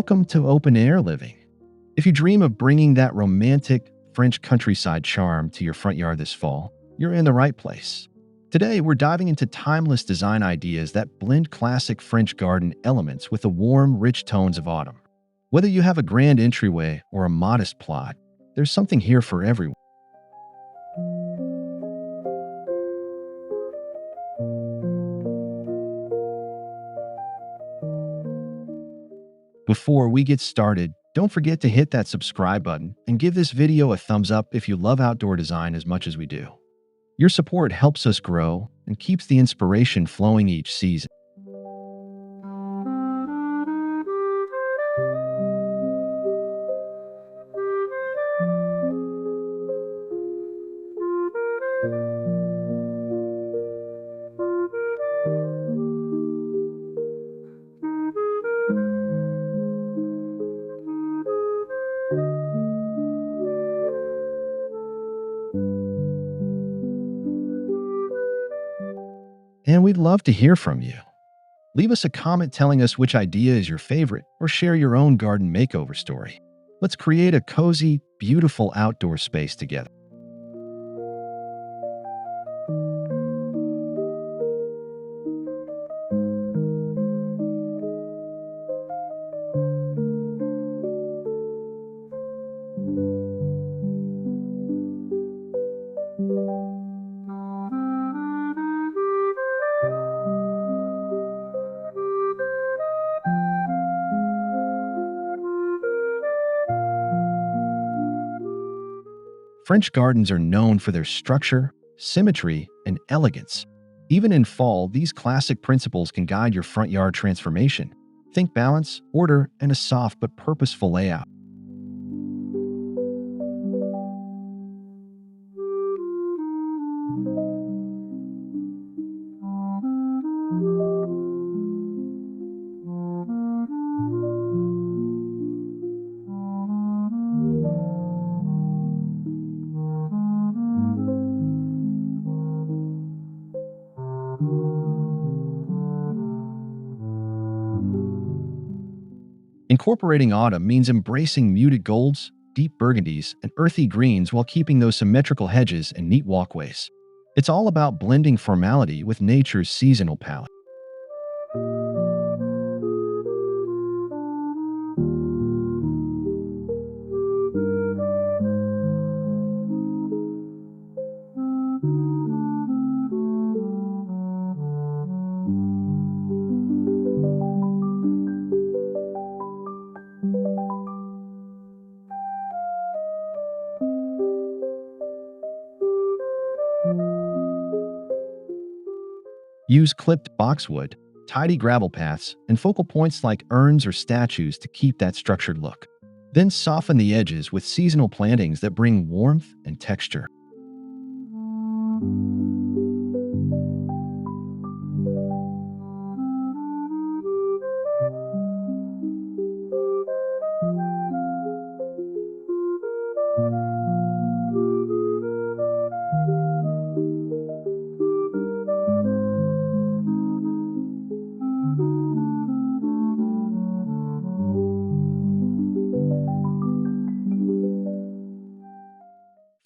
welcome to open air living. If you dream of bringing that romantic French countryside charm to your front yard this fall, you're in the right place. Today, we're diving into timeless design ideas that blend classic French garden elements with the warm, rich tones of autumn. Whether you have a grand entryway or a modest plot, there's something here for everyone. Before we get started, don't forget to hit that subscribe button and give this video a thumbs up if you love outdoor design as much as we do. Your support helps us grow and keeps the inspiration flowing each season. And we'd love to hear from you. Leave us a comment telling us which idea is your favorite or share your own garden makeover story. Let's create a cozy, beautiful outdoor space together. French gardens are known for their structure, symmetry, and elegance. Even in fall, these classic principles can guide your front yard transformation. Think balance, order, and a soft but purposeful layout. Incorporating autumn means embracing muted golds, deep burgundies, and earthy greens while keeping those symmetrical hedges and neat walkways. It's all about blending formality with nature's seasonal palette. Use clipped boxwood, tidy gravel paths, and focal points like urns or statues to keep that structured look. Then soften the edges with seasonal plantings that bring warmth and texture.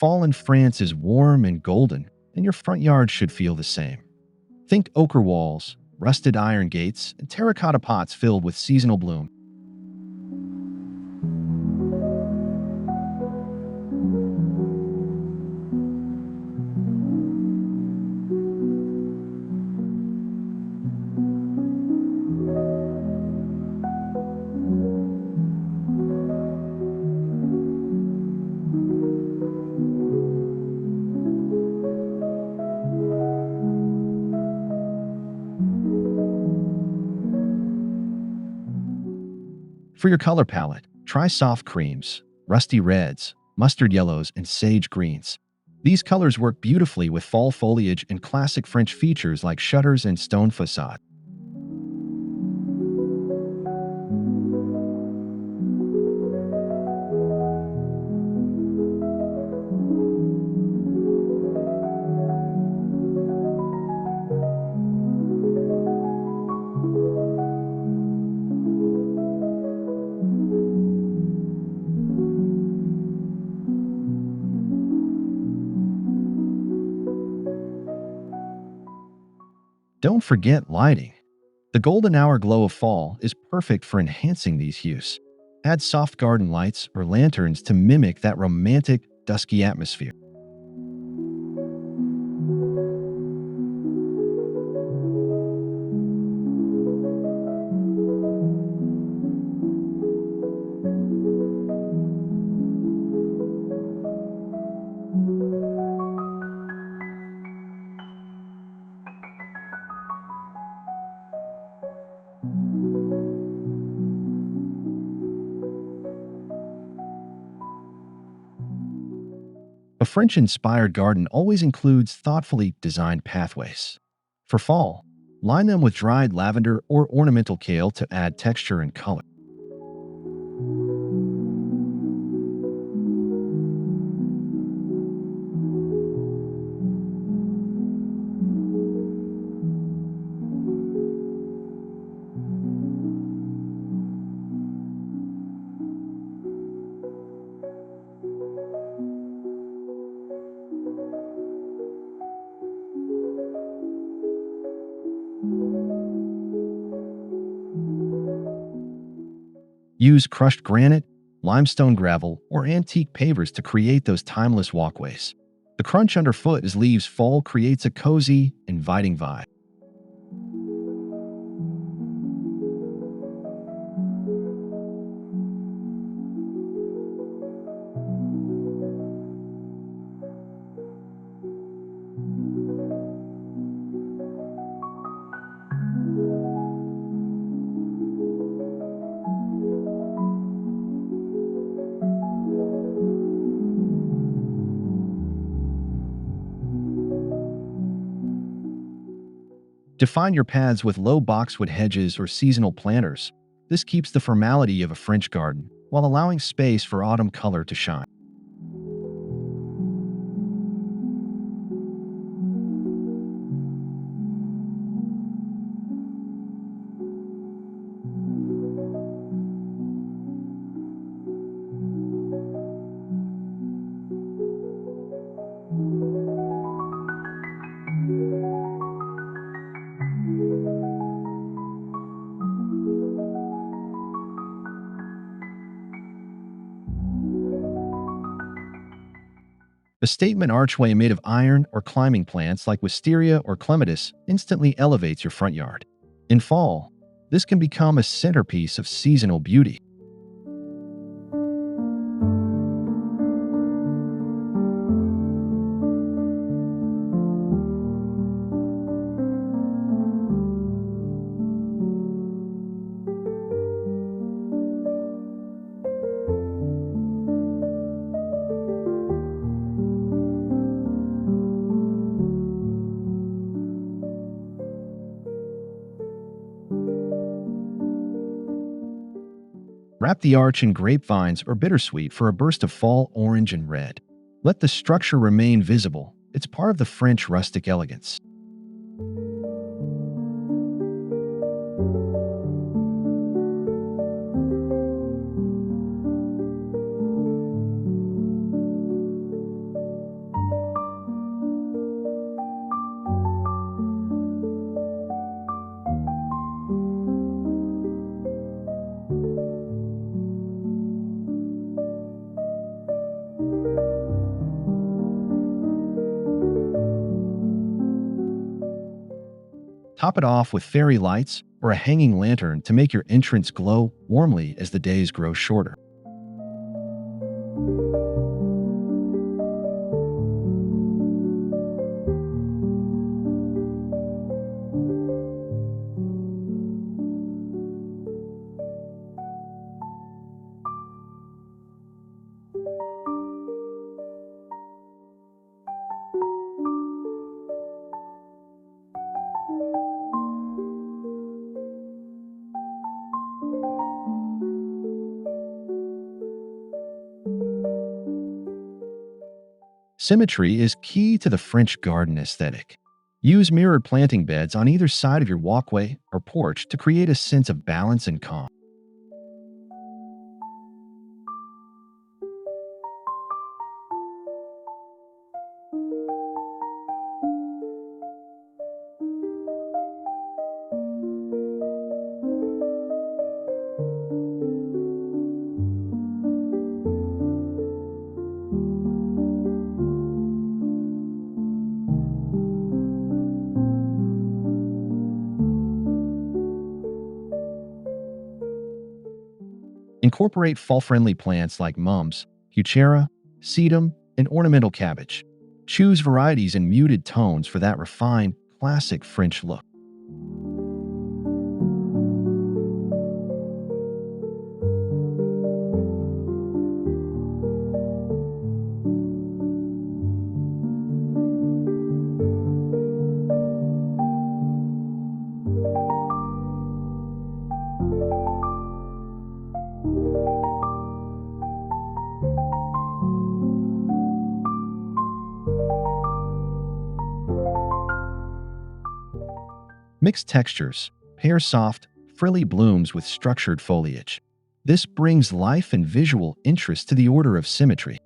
Fall in France is warm and golden, and your front yard should feel the same. Think ochre walls, rusted iron gates, and terracotta pots filled with seasonal bloom. For your color palette, try soft creams, rusty reds, mustard yellows, and sage greens. These colors work beautifully with fall foliage and classic French features like shutters and stone facade. Don't forget lighting. The golden hour glow of fall is perfect for enhancing these hues. Add soft garden lights or lanterns to mimic that romantic, dusky atmosphere. A French inspired garden always includes thoughtfully designed pathways. For fall, line them with dried lavender or ornamental kale to add texture and color. Use crushed granite, limestone gravel, or antique pavers to create those timeless walkways. The crunch underfoot as leaves fall creates a cozy, inviting vibe. Define your paths with low boxwood hedges or seasonal planters. This keeps the formality of a French garden while allowing space for autumn color to shine. A statement archway made of iron or climbing plants like wisteria or clematis instantly elevates your front yard. In fall, this can become a centerpiece of seasonal beauty. Wrap the arch in grapevines or bittersweet for a burst of fall orange and red. Let the structure remain visible. It's part of the French rustic elegance. Top it off with fairy lights or a hanging lantern to make your entrance glow warmly as the days grow shorter. Symmetry is key to the French garden aesthetic. Use mirrored planting beds on either side of your walkway or porch to create a sense of balance and calm. Incorporate fall-friendly plants like mums, heuchera, sedum, and ornamental cabbage. Choose varieties in muted tones for that refined, classic French look. Mix textures. Pair soft, frilly blooms with structured foliage. This brings life and visual interest to the order of symmetry.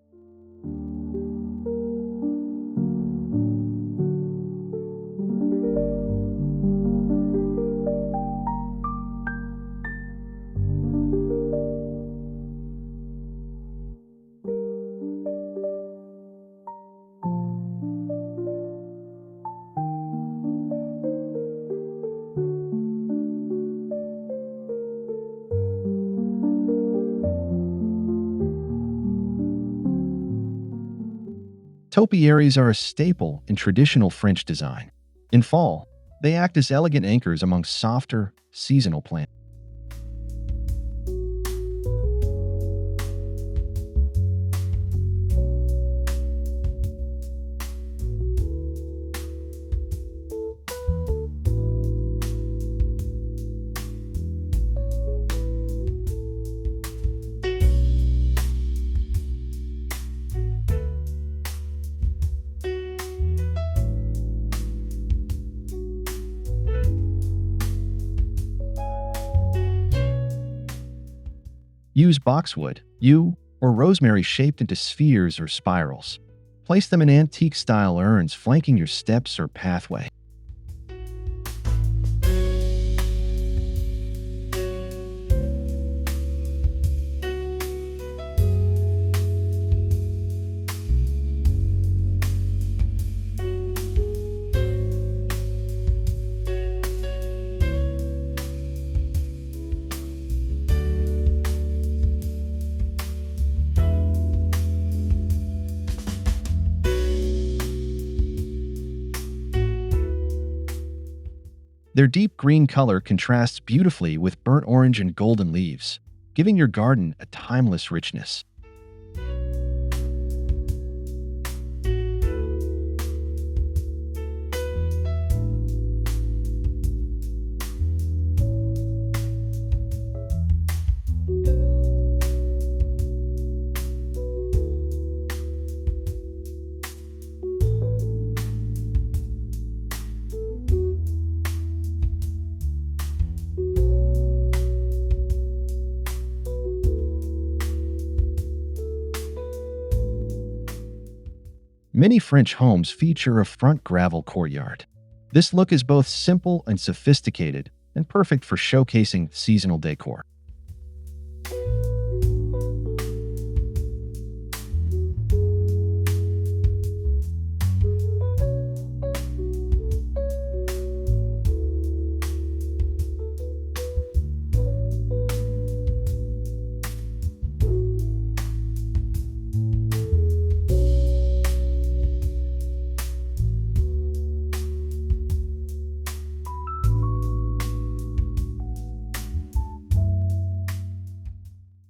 Topiaries are a staple in traditional French design. In fall, they act as elegant anchors among softer, seasonal plants. Use boxwood, yew, or rosemary shaped into spheres or spirals. Place them in antique-style urns flanking your steps or pathway. Their deep green color contrasts beautifully with burnt orange and golden leaves, giving your garden a timeless richness. Many French homes feature a front gravel courtyard. This look is both simple and sophisticated, and perfect for showcasing seasonal decor.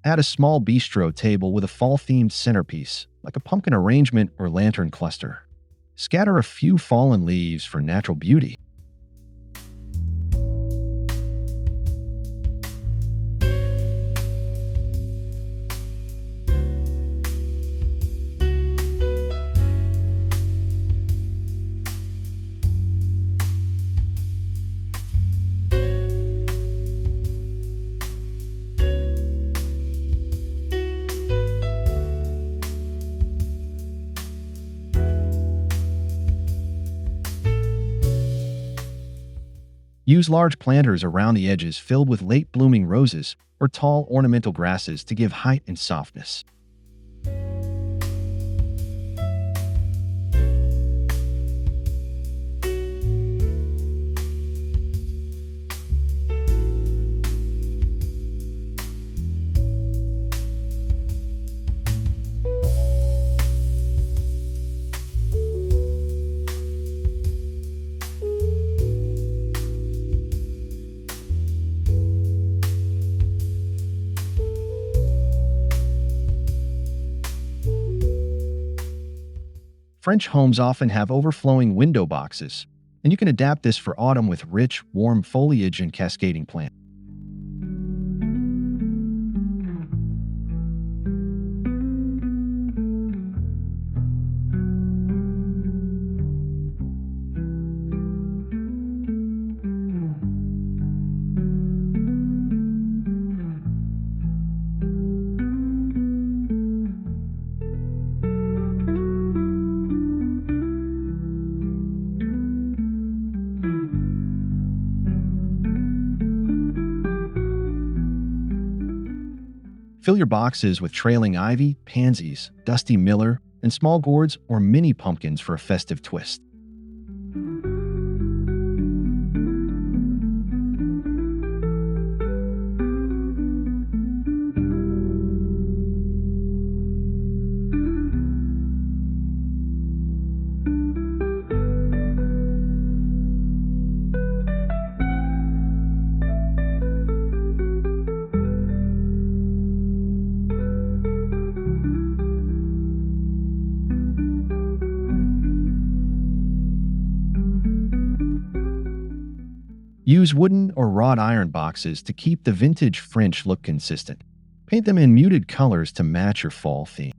Add a small bistro table with a fall-themed centerpiece, like a pumpkin arrangement or lantern cluster. Scatter a few fallen leaves for natural beauty. Use large planters around the edges filled with late-blooming roses or tall ornamental grasses to give height and softness. French homes often have overflowing window boxes, and you can adapt this for autumn with rich, warm foliage and cascading plants. Fill your boxes with trailing ivy, pansies, dusty miller, and small gourds or mini pumpkins for a festive twist. Use wooden or wrought iron boxes to keep the vintage French look consistent. Paint them in muted colors to match your fall theme.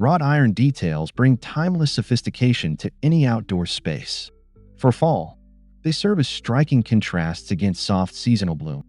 Wrought iron details bring timeless sophistication to any outdoor space. For fall, they serve as striking contrasts against soft seasonal bloom.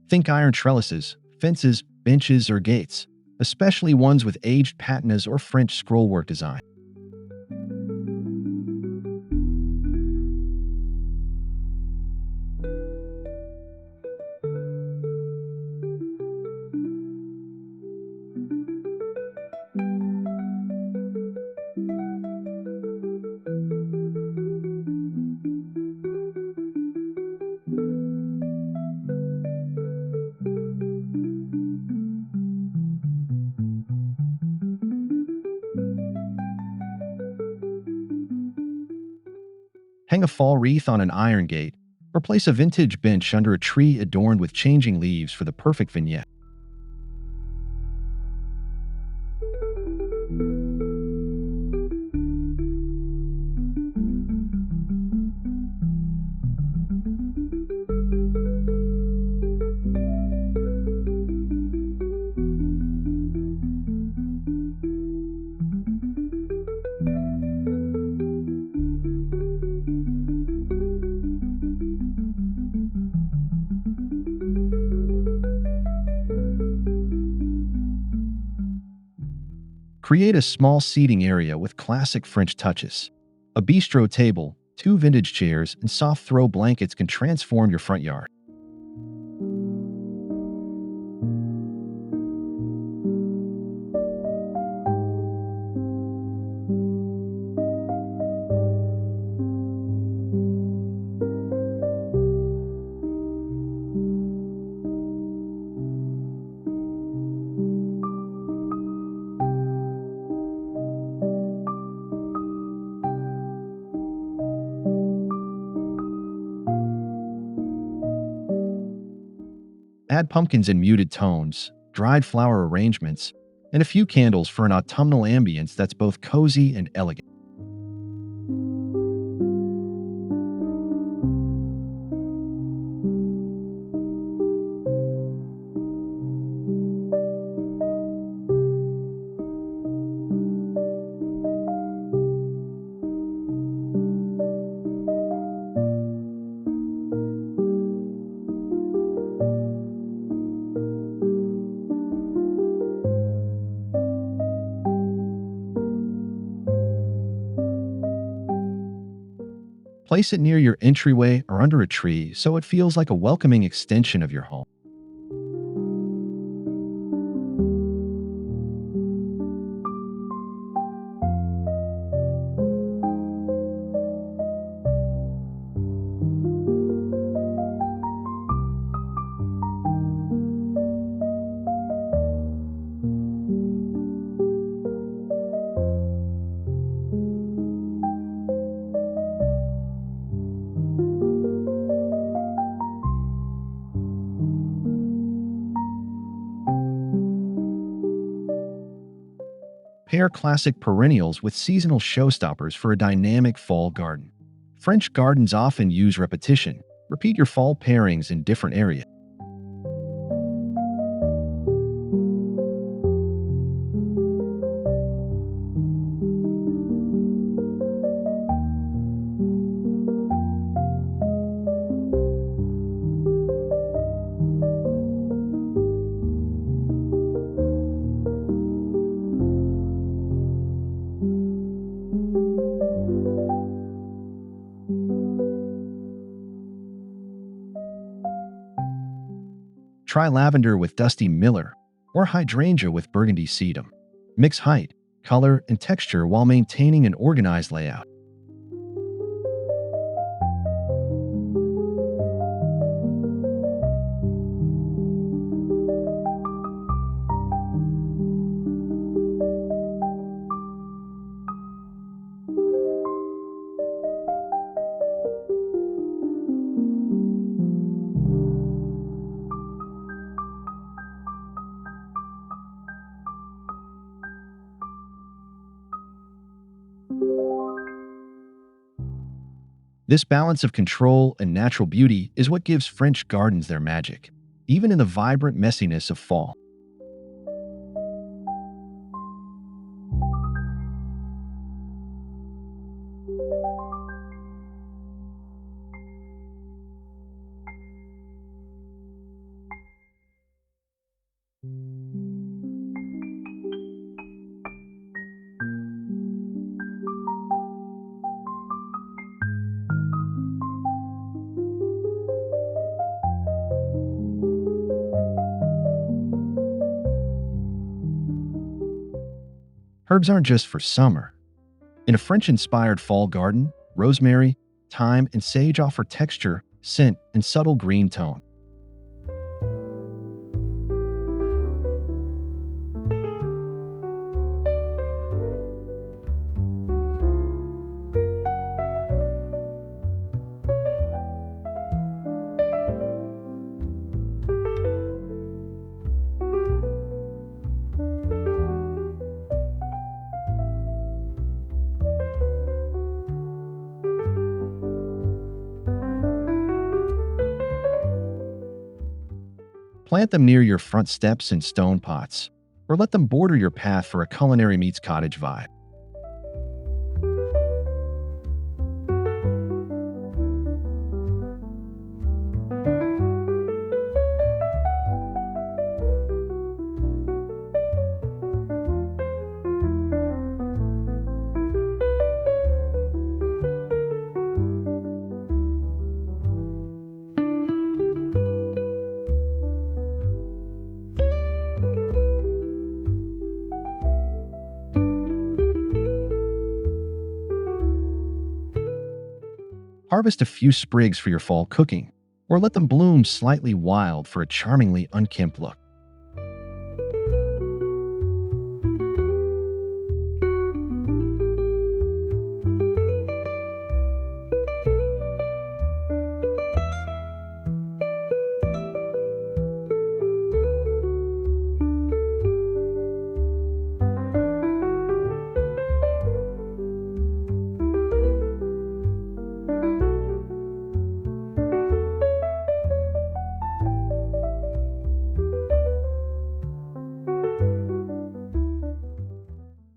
Think iron trellises, fences, benches, or gates, especially ones with aged patinas or French scrollwork design. Hang a fall wreath on an iron gate, or place a vintage bench under a tree adorned with changing leaves for the perfect vignette. Create a small seating area with classic French touches. A bistro table, two vintage chairs, and soft throw blankets can transform your front yard. Add pumpkins in muted tones, dried flower arrangements, and a few candles for an autumnal ambience that's both cozy and elegant. Place it near your entryway or under a tree so it feels like a welcoming extension of your home. Pair classic perennials with seasonal showstoppers for a dynamic fall garden. French gardens often use repetition. Repeat your fall pairings in different areas. Try lavender with dusty miller or hydrangea with burgundy sedum. Mix height, color, and texture while maintaining an organized layout. This balance of control and natural beauty is what gives French gardens their magic, even in the vibrant messiness of fall. Herbs aren't just for summer. In a French-inspired fall garden, rosemary, thyme, and sage offer texture, scent, and subtle green tone. Plant them near your front steps in stone pots, or let them border your path for a culinary meets cottage vibe. Harvest a few sprigs for your fall cooking, or let them bloom slightly wild for a charmingly unkempt look.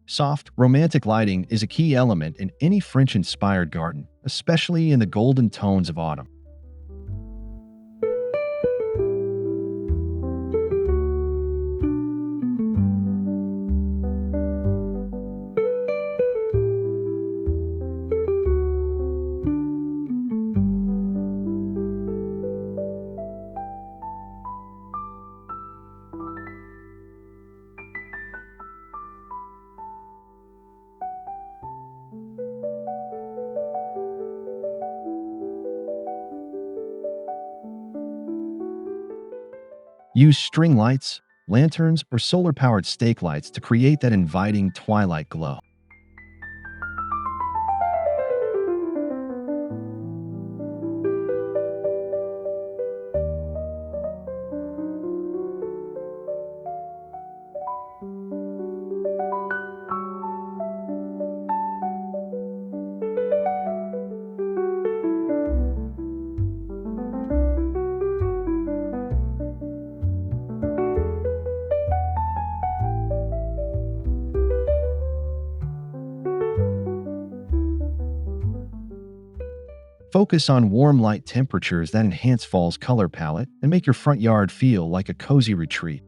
Soft, romantic lighting is a key element in any French-inspired garden, especially in the golden tones of autumn. Use string lights, lanterns, or solar-powered stake lights to create that inviting twilight glow. Focus on warm light temperatures that enhance fall's color palette and make your front yard feel like a cozy retreat.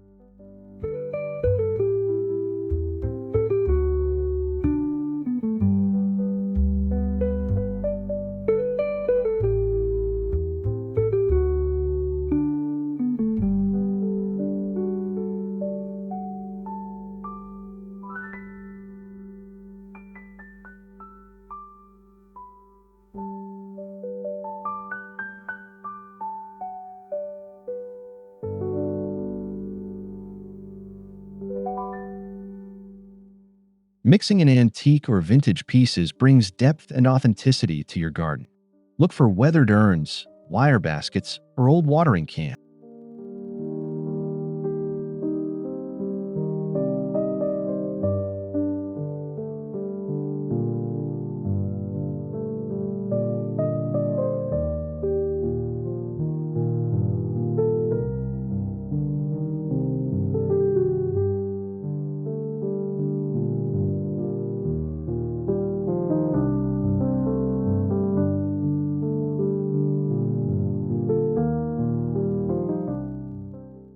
Mixing in antique or vintage pieces brings depth and authenticity to your garden. Look for weathered urns, wire baskets, or old watering cans.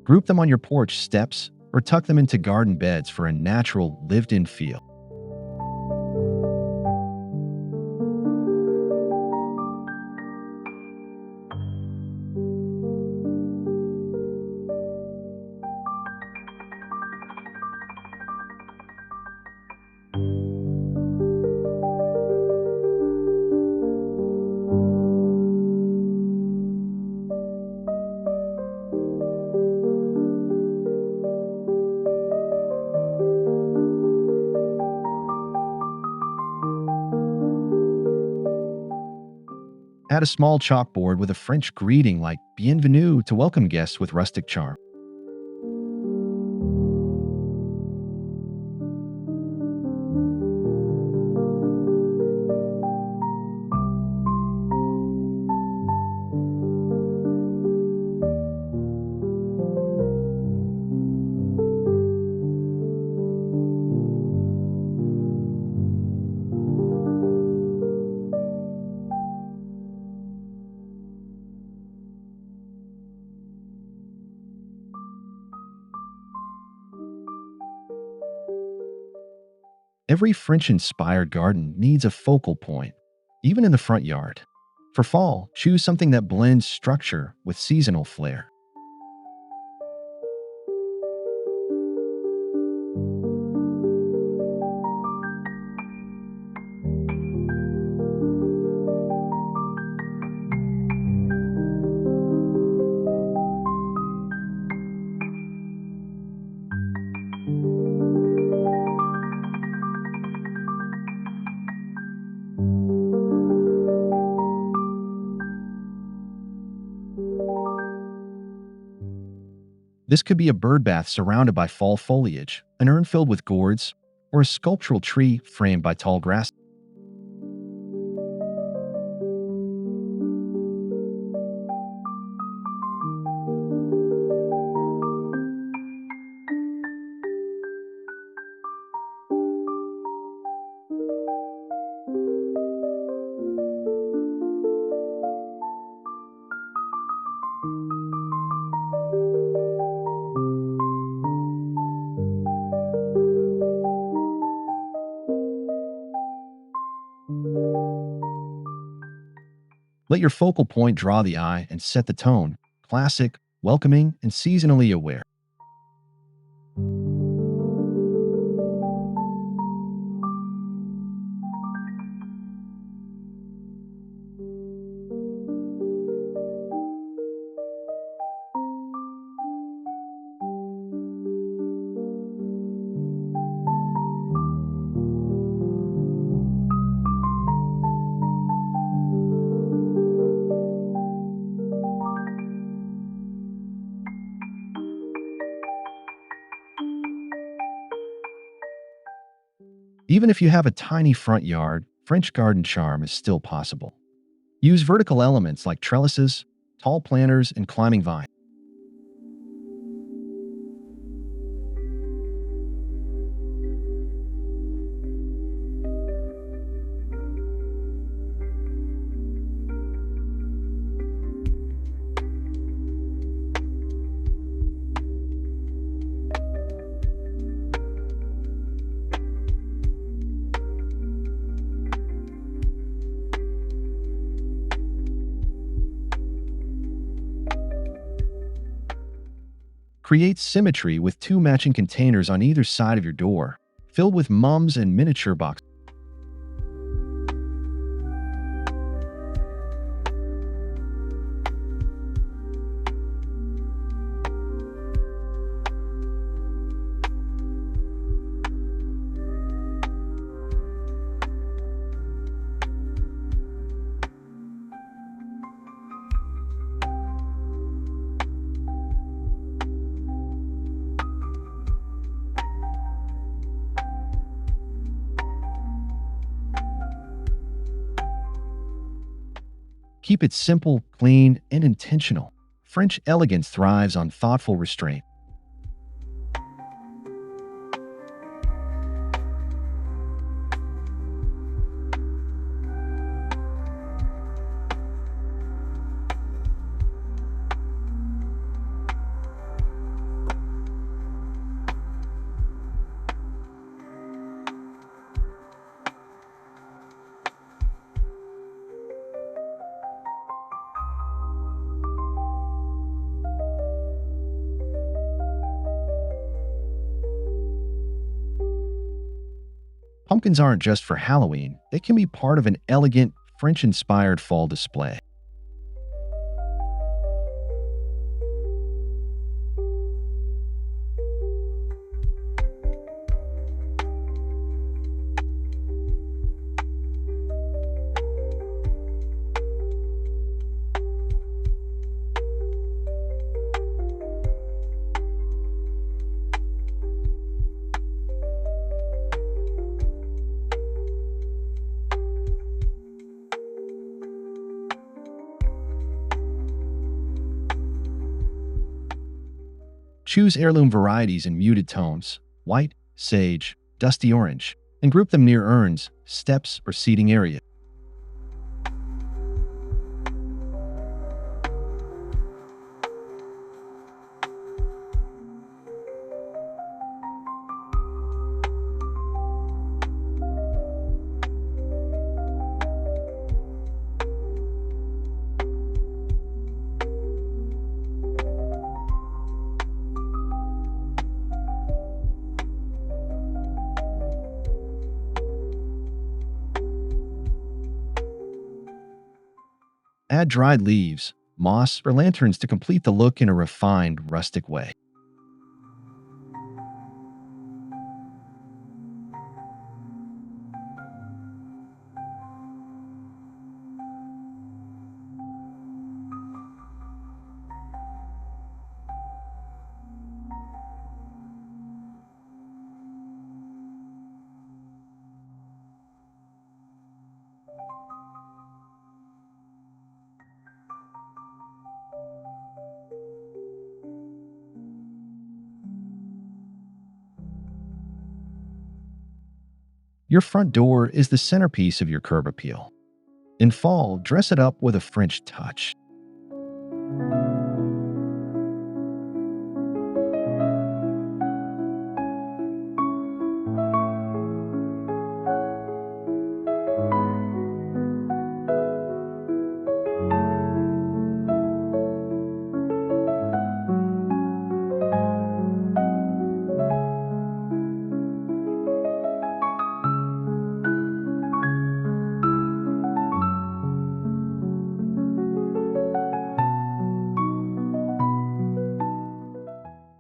Group them on your porch steps or tuck them into garden beds for a natural, lived-in feel. Add a small chalkboard with a French greeting like Bienvenue to welcome guests with rustic charm. Every French-inspired garden needs a focal point, even in the front yard. For fall, choose something that blends structure with seasonal flair. This could be a bird bath surrounded by fall foliage, an urn filled with gourds, or a sculptural tree framed by tall grass. Let your focal point draw the eye and set the tone, classic, welcoming, and seasonally aware. Even if you have a tiny front yard, French garden charm is still possible. Use vertical elements like trellises, tall planters, and climbing vines. Create symmetry with two matching containers on either side of your door, filled with mums and miniature boxes. Keep it simple, clean, and intentional. French elegance thrives on thoughtful restraint. Pumpkins aren't just for Halloween, they can be part of an elegant, French-inspired fall display. Choose heirloom varieties in muted tones, white, sage, dusty orange, and group them near urns, steps, or seating areas. Add dried leaves, moss, or lanterns to complete the look in a refined, rustic way. Your front door is the centerpiece of your curb appeal. In fall, dress it up with a French touch.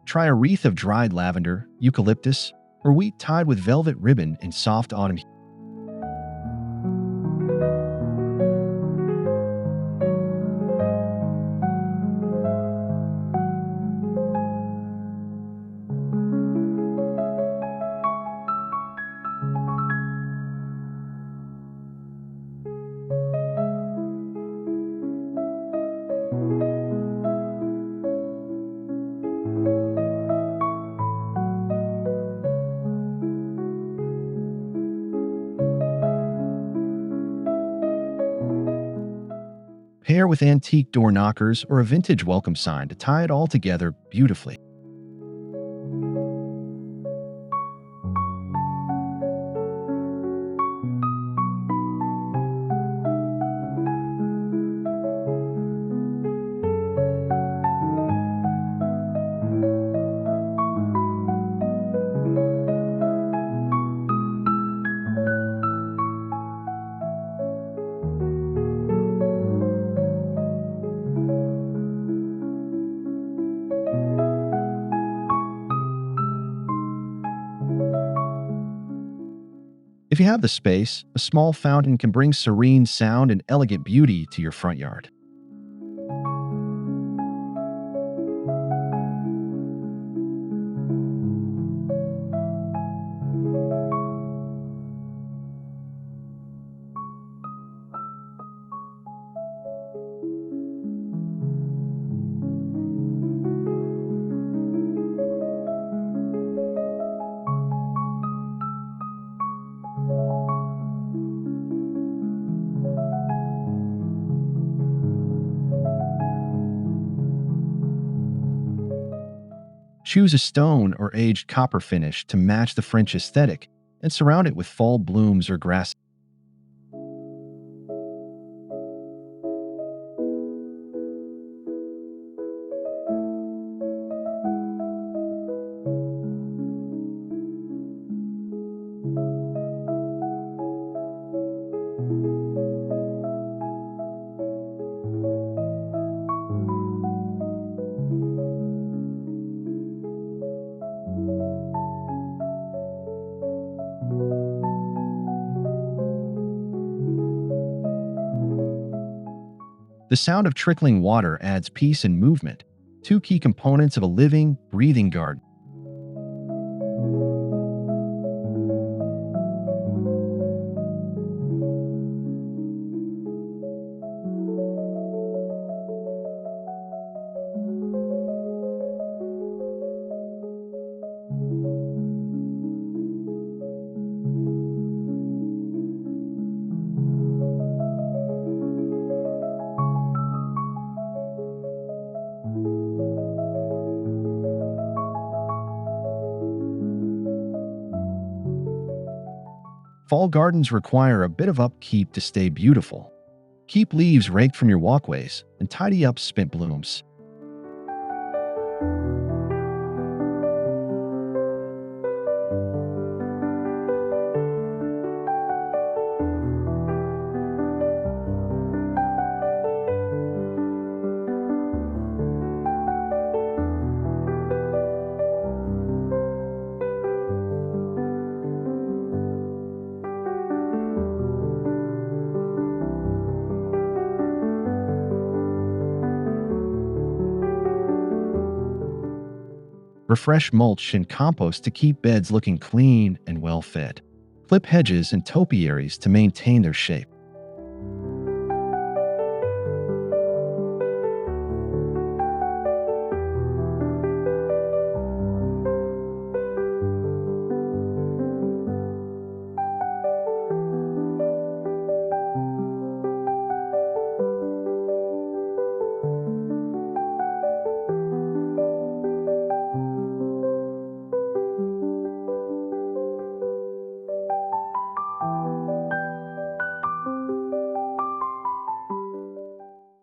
Try a wreath of dried lavender, eucalyptus, or wheat tied with velvet ribbon in soft autumn. Pair with antique door knockers or a vintage welcome sign to tie it all together beautifully. If you have the space, a small fountain can bring serene sound and elegant beauty to your front yard. Choose a stone or aged copper finish to match the French aesthetic and surround it with fall blooms or grass. The sound of trickling water adds peace and movement, two key components of a living, breathing garden. Fall gardens require a bit of upkeep to stay beautiful. Keep leaves raked from your walkways and tidy up spent blooms. Refresh mulch and compost to keep beds looking clean and well fed. Clip hedges and topiaries to maintain their shape.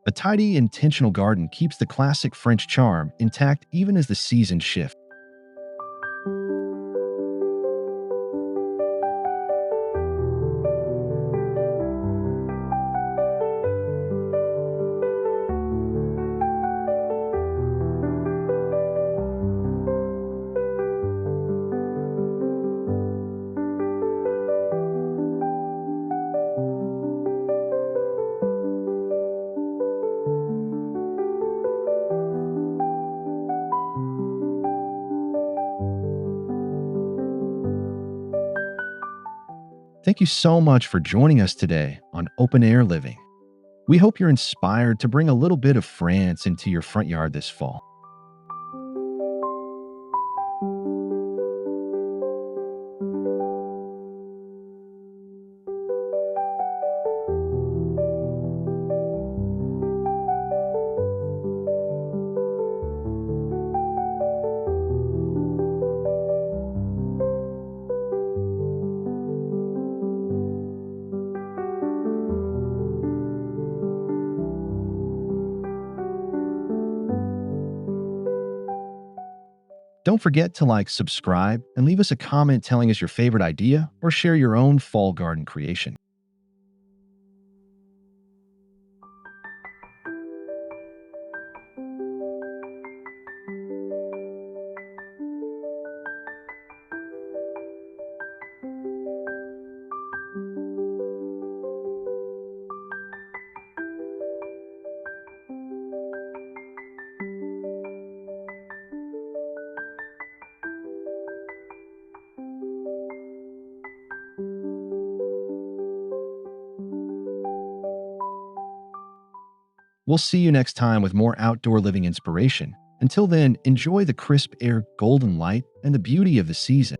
A tidy, intentional garden keeps the classic French charm intact even as the seasons shift. Thank you so much for joining us today on Open Air Living. We hope you're inspired to bring a little bit of France into your front yard this fall. Don't forget to subscribe, and leave us a comment telling us your favorite idea or share your own fall garden creation. We'll see you next time with more outdoor living inspiration. Until then, enjoy the crisp air, golden light, and the beauty of the season.